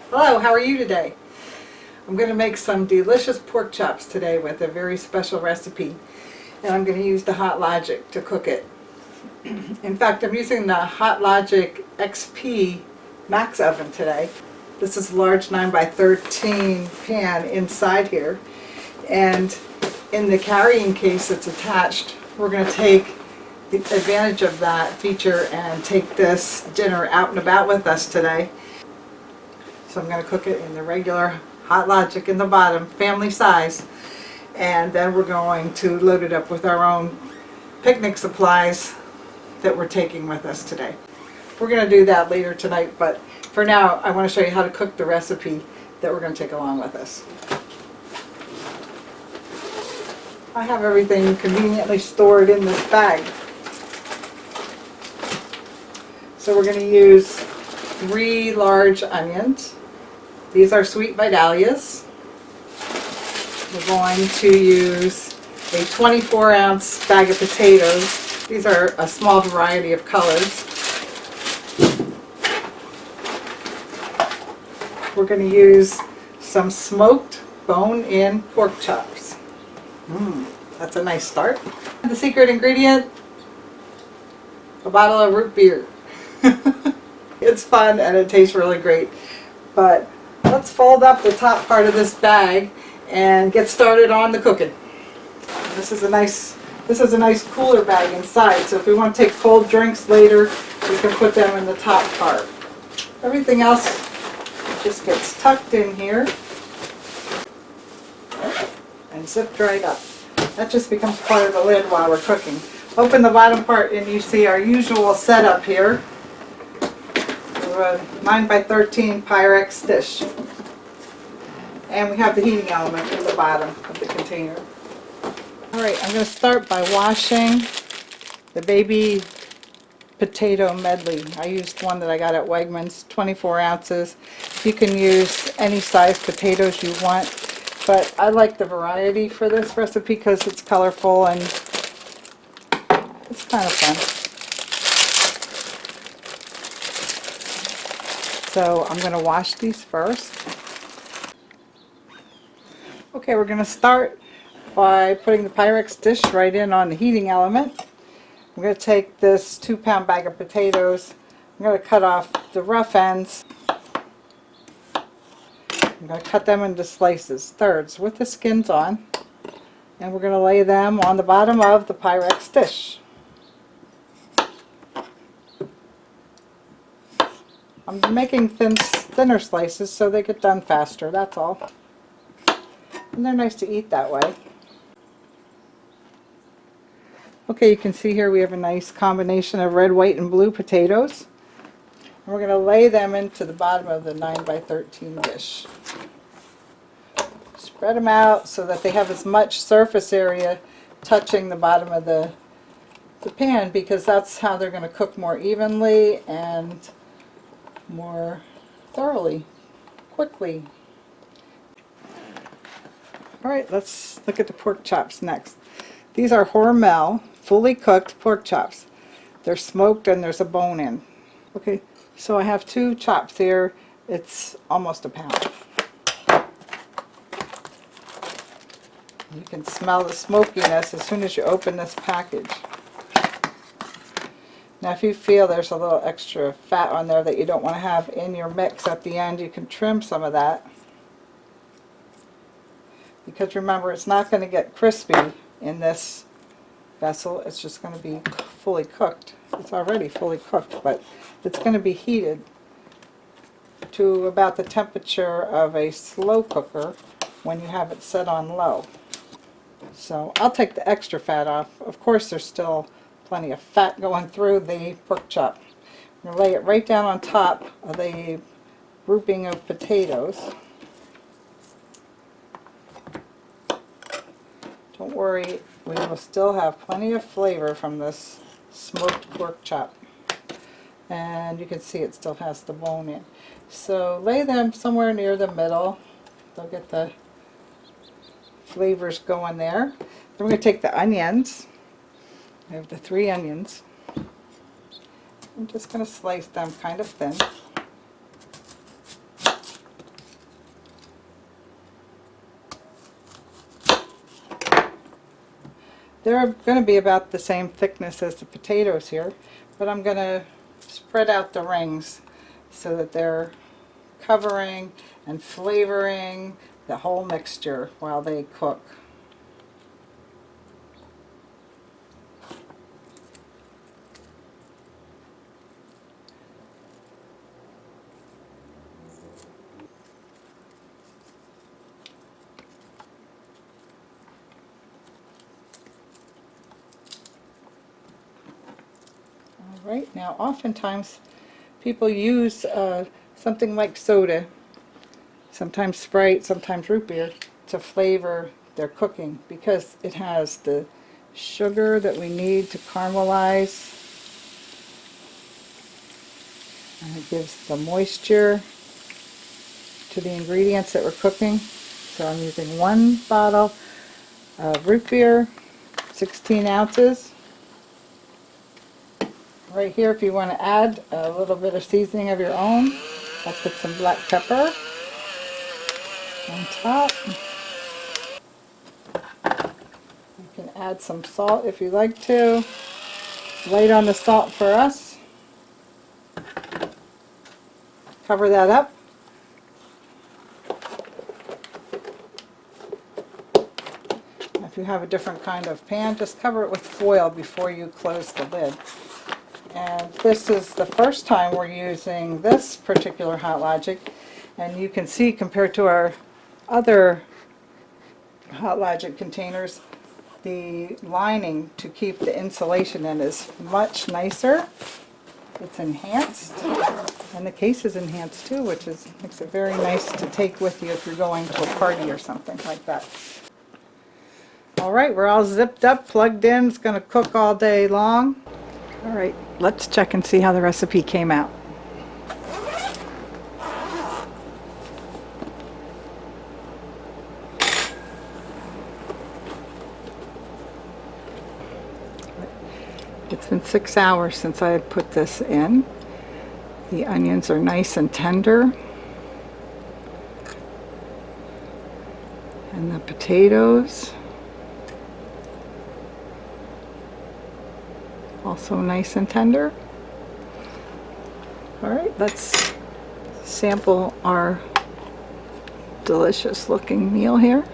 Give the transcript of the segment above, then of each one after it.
Hello, how are you today? I'm going to make some delicious pork chops today with a very special recipe, and I'm going to use the Hot Logic to cook it. In fact, I'm using the Hot Logic XP Max Oven today. This is a large 9 by 13 pan inside here, and in the carrying case that's attached, we're going to take the advantage of that feature and take this dinner out and about with us today. So I'm going to cook it in the regular Hot Logic in the bottom, family size, and then we're going to load it up with our own picnic supplies that we're taking with us today. We're going to do that later tonight, but for now I want to show you how to cook the recipe that we're going to take along with us. I have everything conveniently stored in this bag. So we're going to use 3 large onions. These are sweet Vidalias. We're going to use a 24-ounce bag of potatoes. These are a small variety of colors. We're going to use some smoked bone-in pork chops. That's a nice start. The secret ingredient, a bottle of root beer. It's fun and it tastes really great. But let's fold up the top part of this bag and get started on the cooking. This is a nice cooler bag inside, so if we want to take cold drinks later, we can put them in the top part. Everything else just gets tucked in here and zipped right up. That just becomes part of the lid while we're cooking. Open the bottom part and you see our usual setup here. A 9 by 13 Pyrex dish. And we have the heating element in the bottom of the container. Alright, I'm going to start by washing the baby potato medley. I used one that I got at Wegmans, 24 ounces. You can use any size potatoes you want, but I like the variety for this recipe because it's colorful and it's kind of fun. So I'm going to wash these first. Okay, we're going to start by putting the Pyrex dish right in on the heating element. I'm going to take this 2-pound bag of potatoes. I'm going to cut off the rough ends. I'm going to cut them into slices, thirds, with the skins on. And we're going to lay them on the bottom of the Pyrex dish. I'm making thinner slices so they get done faster, that's all. And they're nice to eat that way. Okay, you can see here we have a nice combination of red, white, and blue potatoes. And we're going to lay them into the bottom of the 9 by 13 dish. Spread them out so that they have as much surface area touching the bottom of the pan, because that's how they're going to cook more evenly and more thoroughly, quickly. Alright, let's look at the pork chops next. These are Hormel, fully cooked pork chops. They're smoked and there's a bone in. Okay, so I have 2 chops here. It's almost a pound. You can smell the smokiness as soon as you open this package. Now if you feel there's a little extra fat on there that you don't want to have in your mix at the end, you can trim some of that. Because remember, it's not going to get crispy in this vessel, it's just going to be fully cooked. It's already fully cooked, but it's going to be heated to about the temperature of a slow cooker when you have it set on low. So I'll take the extra fat off. Of course there's still plenty of fat going through the pork chop. I'm going to lay it right down on top of the grouping of potatoes. Don't worry, we will still have plenty of flavor from this smoked pork chop. And you can see it still has the bone in. So lay them somewhere near the middle. They'll get the flavors going there. Then we're going to take the onions. I have the 3 onions. I'm just going to slice them kind of thin. They're going to be about the same thickness as the potatoes here, but I'm going to spread out the rings so that they're covering and flavoring the whole mixture while they cook. All right, now oftentimes people use something like soda, sometimes Sprite, sometimes root beer, to flavor their cooking because it has the sugar that we need to caramelize, and it gives the moisture to the ingredients that we're cooking. So I'm using 1 bottle of root beer, 16 ounces. Right here, if you want to add a little bit of seasoning of your own, I'll put some black pepper on top. You can add some salt if you like to. Light on the salt for us. Cover that up. If you have a different kind of pan, just cover it with foil before you close the lid. And this is the first time we're using this particular Hot Logic, and you can see compared to our other Hot Logic containers, the lining to keep the insulation in is much nicer. It's enhanced, and the case is enhanced too, which makes it very nice to take with you if you're going to a party or something like that. All right, we're all zipped up, plugged in. It's going to cook all day long. All right, let's check and see how the recipe came out. It's been 6 hours since I put this in. The onions are nice and tender. And the potatoes, also nice and tender. All right, let's sample our delicious looking meal here.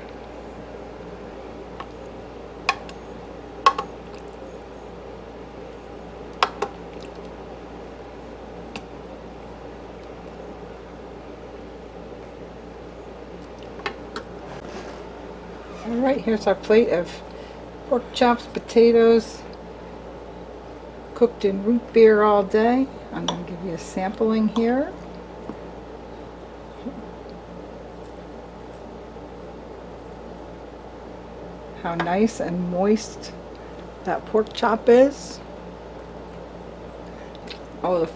All right, here's our plate of pork chops, potatoes, cooked in root beer all day. I'm going to give you a sampling here. How nice and moist that pork chop is. Oh,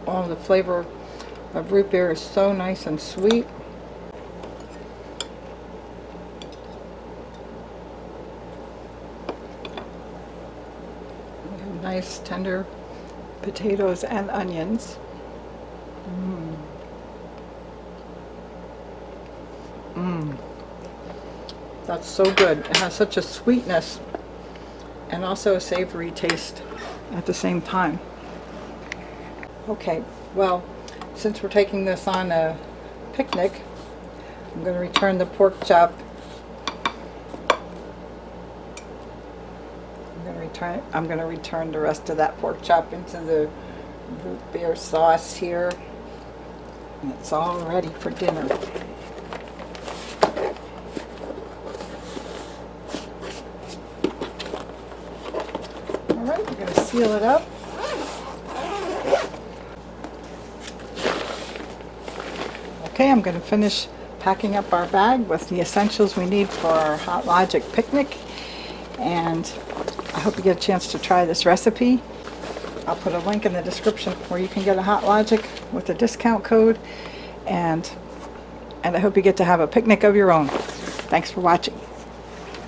the flavor of root beer is so nice and sweet. Nice tender potatoes and onions. That's so good. It has such a sweetness and also a savory taste at the same time. Okay, well, since we're taking this on a picnic, I'm going to return the pork chop. I'm going to return the rest of that pork chop into the root beer sauce here. And it's all ready for dinner. All right, we're going to seal it up. Okay, I'm going to finish packing up our bag with the essentials we need for our Hot Logic picnic. And I hope you get a chance to try this recipe. I'll put a link in the description where you can get a Hot Logic with a discount code. And I hope you get to have a picnic of your own. Thanks for watching.